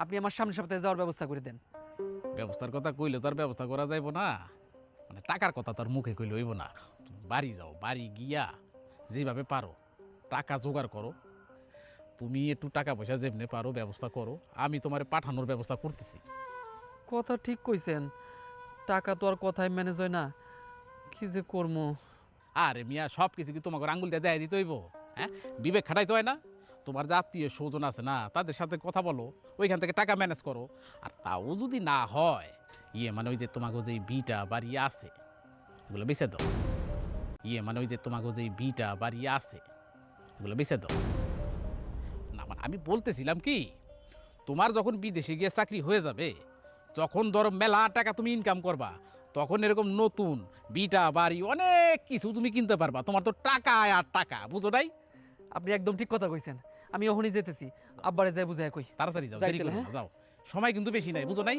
আপনি আমার সামনের সপ্তাহে যাওয়ার ব্যবস্থা করে দেন। ব্যবস্থার কথা কইলে তো আর ব্যবস্থা করা যাইব না, মানে টাকার কথা তো আর মুখে কইলে হইব না। তুমি বাড়ি যাও, বাড়ি গিয়া যেভাবে পারো টাকা জোগাড় করো। তুমি একটু টাকা পয়সা যেমনি পারো ব্যবস্থা করো, আমি তোমার পাঠানোর ব্যবস্থা করতেছি। কথা ঠিক কইছেন, টাকা তো আর কথায় ম্যানেজ হয় না, কি যে করবো। আরে মিয়া, সব কিছু কি তোমাকে আঙ্গুল দিয়ে দেয় দিতে হইব? হ্যাঁ, বিবেক খাটাইতে হয় না? তোমার যে আত্মীয় স্বজন আছে না, তাদের সাথে কথা বলো, ওইখান থেকে টাকা ম্যানেজ করো। আর তাও যদি না হয়, মানে ওই যে তোমাকে যে বিটা বাড়ি আছে ওগুলো বেঁচে দাও। মানে ওই যে তোমাকে যে বিটা বাড়ি আছে ওগুলো বেঁচে দাও। না মানে আমি বলতেছিলাম কি, তোমার যখন বিদেশে গিয়ে চাকরি হয়ে যাবে, যখন ধরো মেলা টাকা তুমি ইনকাম করবা, তখন এরকম নতুন বিটা বাড়ি অনেক কিছু তুমি কিনতে পারবা। তোমার তো টাকা আর টাকা, বুঝো নাই? আপনি একদম ঠিক কথা কইছেন, আমি ওখানে যেতেছি, আব্বারে যাই বুঝাই কই। তাড়াতাড়ি যাও, যাই দেরি তাহলে, করো হ্যাঁ? না, যাও। সময় কিন্তু বেশি নাই, বুঝো নাই?